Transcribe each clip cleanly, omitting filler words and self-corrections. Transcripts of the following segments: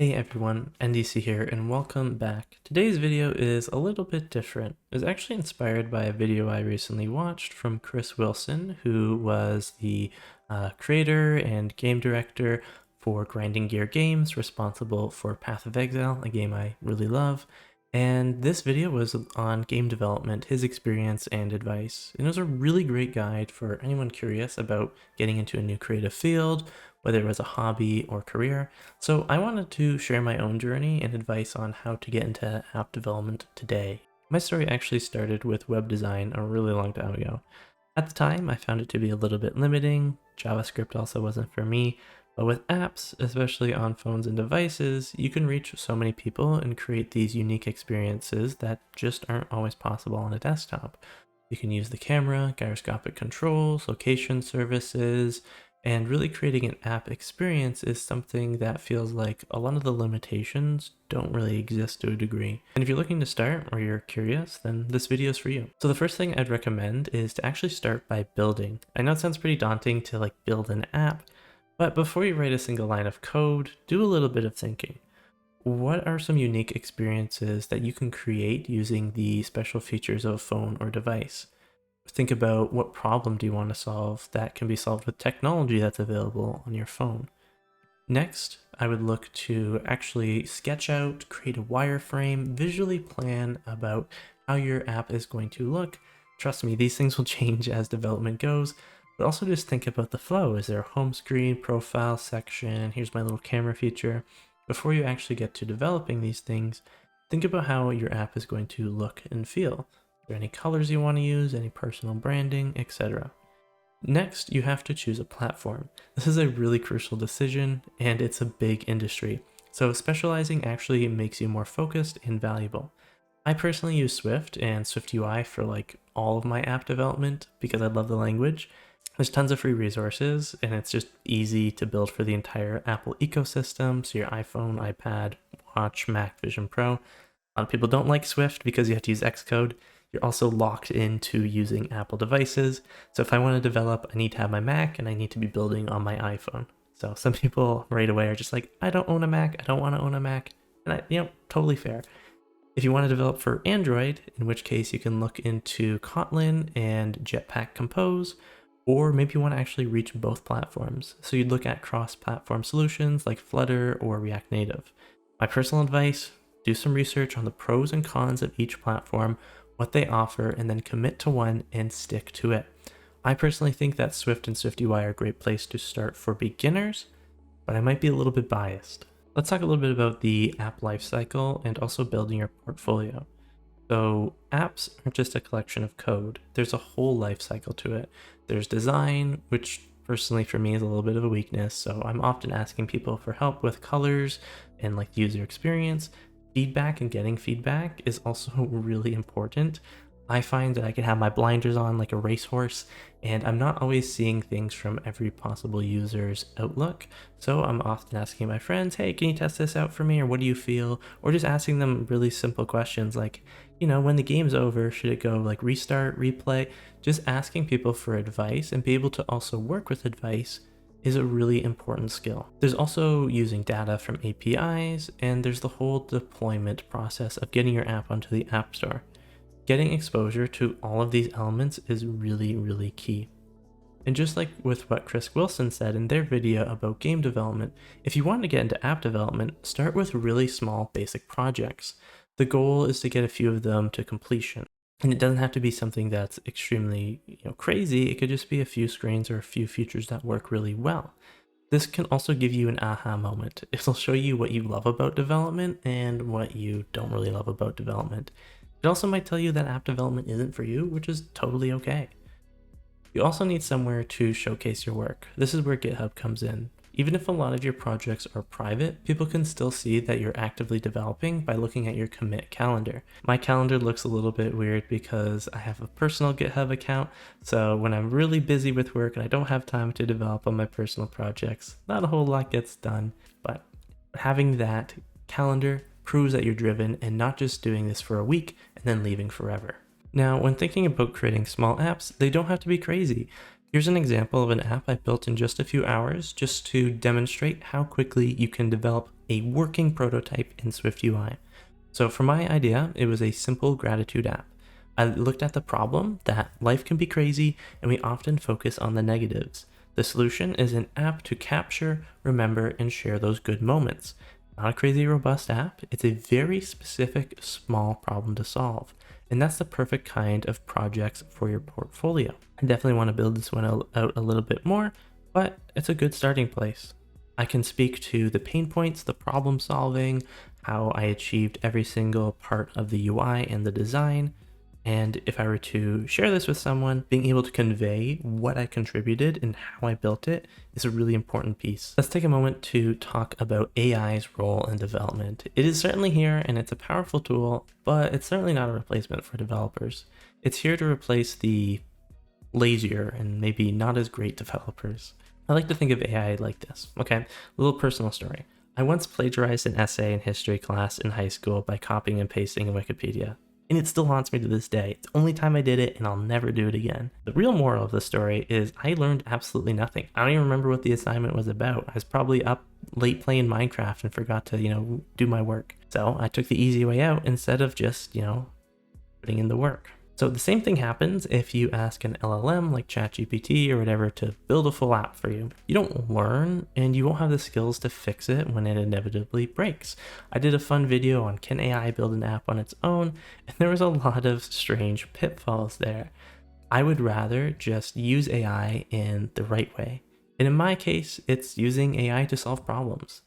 Hey everyone, NDC here and welcome back. Today's video is a little bit different. It was actually inspired by a video I recently watched from Chris Wilson, who was the creator and game director for Grinding Gear Games, responsible for Path of Exile, a game I really love. And this video was on game development, his experience and advice. And it was a really great guide for anyone curious about getting into a new creative field, whether it was a hobby or career. So I wanted to share my own journey and advice on how to get into app development today. My story actually started with web design a really long time ago. At the time, I found it to be a little bit limiting. JavaScript also wasn't for me. But with apps, especially on phones and devices, you can reach so many people and create these unique experiences that just aren't always possible on a desktop. You can use the camera, gyroscopic controls, location services, and really creating an app experience is something that feels like a lot of the limitations don't really exist to a degree. And if you're looking to start or you're curious, then this video is for you. So the first thing I'd recommend is to actually start by building. I know it sounds pretty daunting to build an app, but before you write a single line of code, do a little bit of thinking. What are some unique experiences that you can create using the special features of a phone or device? Think about what problem do you want to solve that can be solved with technology that's available on your phone. Next, I would look to actually sketch out, create a wireframe, visually plan about how your app is going to look. Trust me, these things will change as development goes, but also just think about the flow. Is there a home screen, profile section? Here's my little camera feature. Before you actually get to developing these things, think about how your app is going to look and feel. Are there any colors you want to use, any personal branding, etc. Next, you have to choose a platform. This is a really crucial decision, and it's a big industry. So specializing actually makes you more focused and valuable. I personally use Swift and SwiftUI for all of my app development because I love the language. There's tons of free resources, and it's just easy to build for the entire Apple ecosystem, so your iPhone, iPad, Watch, Mac, Vision Pro. A lot of people don't like Swift because you have to use Xcode. You're also locked into using Apple devices. So if I want to develop, I need to have my Mac and I need to be building on my iPhone. So some people right away are just like, I don't own a Mac, I don't want to own a Mac. And totally fair. If you want to develop for Android, in which case you can look into Kotlin and Jetpack Compose, or maybe you want to actually reach both platforms. So you'd look at cross-platform solutions like Flutter or React Native. My personal advice, do some research on the pros and cons of each platform, what they offer, and then commit to one and stick to it. I personally think that Swift and SwiftUI are a great place to start for beginners, but I might be a little bit biased. Let's talk a little bit about the app lifecycle and also building your portfolio. So apps aren't just a collection of code. There's a whole lifecycle to it. There's design, which personally for me is a little bit of a weakness. So I'm often asking people for help with colors and the user experience. Feedback and getting feedback is also really important. I find that I can have my blinders on like a racehorse, and I'm not always seeing things from every possible user's outlook. So I'm often asking my friends, hey, can you test this out for me? Or what do you feel? Or just asking them really simple questions like, when the game's over, should it go restart, replay? Just asking people for advice and be able to also work with advice is a really important skill. There's also using data from APIs, and there's the whole deployment process of getting your app onto the App Store. Getting exposure to all of these elements is really, really key. And just like with what Chris Wilson said in their video about game development, if you want to get into app development, start with really small basic projects. The goal is to get a few of them to completion. And it doesn't have to be something that's extremely crazy. It could just be a few screens or a few features that work really well. This can also give you an aha moment. It'll show you what you love about development and what you don't really love about development. It also might tell you that app development isn't for you, which is totally okay. You also need somewhere to showcase your work. This is where GitHub comes in. Even if a lot of your projects are private, people can still see that you're actively developing by looking at your commit calendar. My calendar looks a little bit weird because I have a personal GitHub account, so when I'm really busy with work and I don't have time to develop on my personal projects, not a whole lot gets done, but having that calendar proves that you're driven and not just doing this for a week and then leaving forever. Now, when thinking about creating small apps, they don't have to be crazy. Here's an example of an app I built in just a few hours just to demonstrate how quickly you can develop a working prototype in SwiftUI. So for my idea, it was a simple gratitude app. I looked at the problem that life can be crazy and we often focus on the negatives. The solution is an app to capture, remember, and share those good moments. Not a crazy robust app, it's a very specific small problem to solve. And that's the perfect kind of projects for your portfolio. I definitely want to build this one out a little bit more, but it's a good starting place. I can speak to the pain points, the problem solving, how I achieved every single part of the UI and the design. And if I were to share this with someone, being able to convey what I contributed and how I built it is a really important piece. Let's take a moment to talk about AI's role in development. It is certainly here and it's a powerful tool, but it's certainly not a replacement for developers. It's here to replace the lazier and maybe not as great developers. I like to think of AI like this. Okay, a little personal story. I once plagiarized an essay in history class in high school by copying and pasting in Wikipedia. And it still haunts me to this day. It's the only time I did it and I'll never do it again. The real moral of the story is I learned absolutely nothing. I don't even remember what the assignment was about. I was probably up late playing Minecraft and forgot to, do my work. So I took the easy way out instead of just, putting in the work. So the same thing happens if you ask an LLM like ChatGPT or whatever to build a full app for you. You don't learn and you won't have the skills to fix it when it inevitably breaks. I did a fun video on can AI build an app on its own, and there was a lot of strange pitfalls there. I would rather just use AI in the right way. And in my case, it's using AI to solve problems.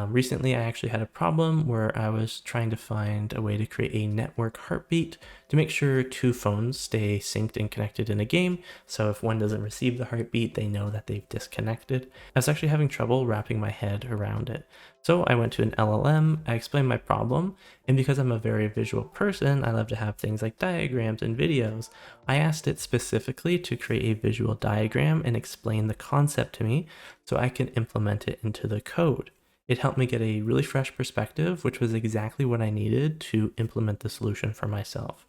Recently I actually had a problem where I was trying to find a way to create a network heartbeat to make sure two phones stay synced and connected in a game. So if one doesn't receive the heartbeat, they know that they've disconnected. I was actually having trouble wrapping my head around it. So I went to an LLM, I explained my problem, and because I'm a very visual person, I love to have things like diagrams and videos. I asked it specifically to create a visual diagram and explain the concept to me so I can implement it into the code. It helped me get a really fresh perspective, which was exactly what I needed to implement the solution for myself.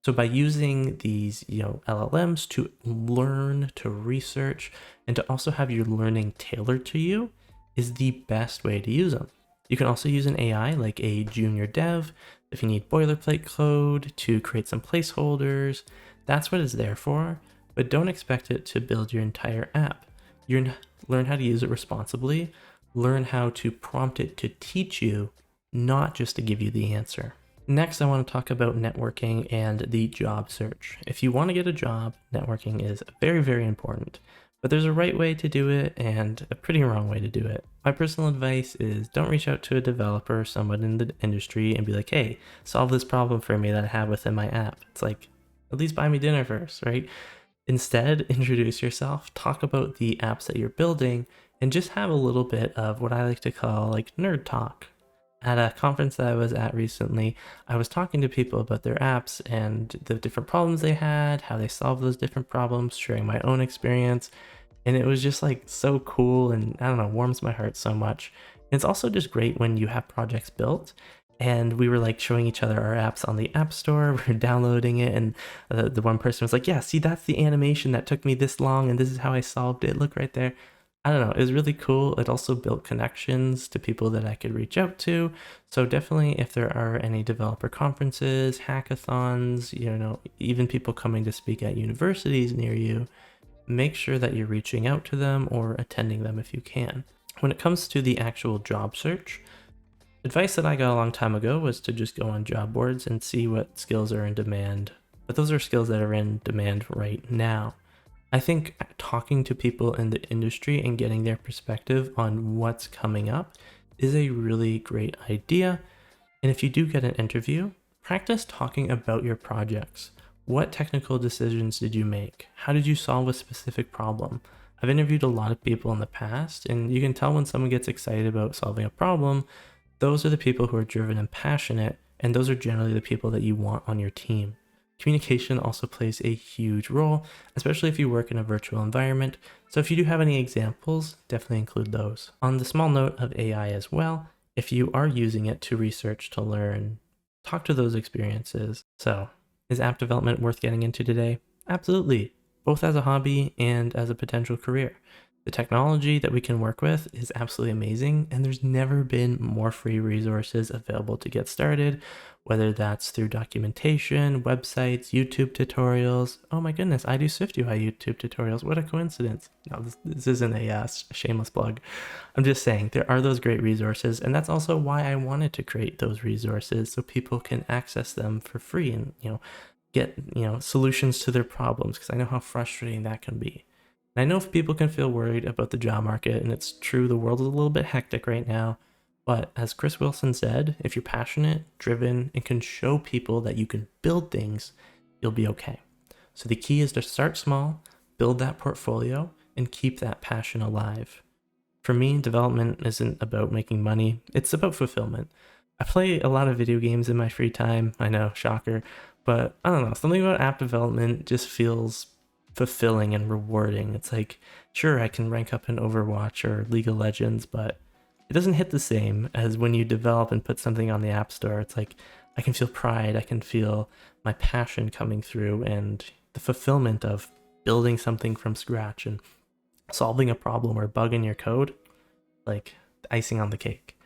So by using these, LLMs to learn, to research, and to also have your learning tailored to you is the best way to use them. You can also use an AI like a junior dev if you need boilerplate code to create some placeholders. That's what it's there for, but don't expect it to build your entire app. Learn how to use it responsibly. Learn how to prompt it to teach you, not just to give you the answer. Next, I want to talk about networking and the job search. If you want to get a job, networking is very, very important. But there's a right way to do it and a pretty wrong way to do it. My personal advice is don't reach out to a developer or someone in the industry and be like, hey, solve this problem for me that I have within my app. It's like, at least buy me dinner first, right? Instead, introduce yourself, talk about the apps that you're building, and just have a little bit of what I like to call like nerd talk. At a conference that I was at recently, I was talking to people about their apps and the different problems they had, how they solved those different problems, sharing my own experience. And it was just like so cool and I don't know, warms my heart so much. And it's also just great when you have projects built and we were like showing each other our apps on the App Store. We were downloading it, and the one person was like, yeah, see, that's the animation that took me this long, and this is how I solved it. Look right there. I don't know, it was really cool. It also built connections to people that I could reach out to. So definitely if there are any developer conferences, hackathons, even people coming to speak at universities near you, make sure that you're reaching out to them or attending them if you can. When it comes to the actual job search, advice that I got a long time ago was to just go on job boards and see what skills are in demand. But those are skills that are in demand right now. I think talking to people in the industry and getting their perspective on what's coming up is a really great idea. And if you do get an interview, practice talking about your projects. What technical decisions did you make? How did you solve a specific problem? I've interviewed a lot of people in the past, and you can tell when someone gets excited about solving a problem, those are the people who are driven and passionate, and those are generally the people that you want on your team. Communication also plays a huge role, especially if you work in a virtual environment. So if you do have any examples, definitely include those. On the small note of AI as well, if you are using it to research, to learn, talk to those experiences. So is app development worth getting into today? Absolutely, both as a hobby and as a potential career. The technology that we can work with is absolutely amazing, and there's never been more free resources available to get started, whether that's through documentation, websites, YouTube tutorials. Oh my goodness, I do SwiftUI YouTube tutorials. What a coincidence. No, this isn't a shameless plug. I'm just saying there are those great resources, and that's also why I wanted to create those resources so people can access them for free and, get, solutions to their problems, because I know how frustrating that can be. I know if people can feel worried about the job market, and it's true, the world is a little bit hectic right now. But as Chris Wilson said, if you're passionate, driven, and can show people that you can build things, you'll be okay. So the key is to start small, build that portfolio, and keep that passion alive. For me, development isn't about making money, it's about fulfillment. I play a lot of video games in my free time, I know, shocker, but I don't know, something about app development just feels fulfilling and rewarding. It's like, sure, I can rank up in Overwatch or League of Legends, but it doesn't hit the same as when you develop and put something on the App Store. It's like, I can feel pride, I can feel my passion coming through, and the fulfillment of building something from scratch and solving a problem or bug in your code, like the icing on the cake.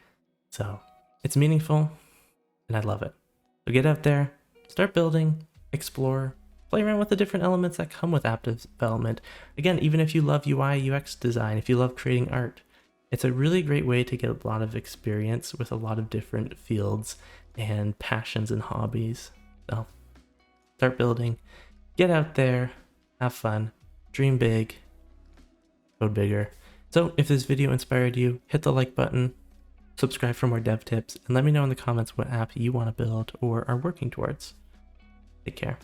So it's meaningful, and I love it. So get out there, start building, explore, play around with the different elements that come with app development. Again, even if you love UI, UX design, if you love creating art, it's a really great way to get a lot of experience with a lot of different fields and passions and hobbies. So start building, get out there, have fun, dream big, code bigger. So if this video inspired you, hit the like button, subscribe for more dev tips, and let me know in the comments what app you want to build or are working towards. Take care.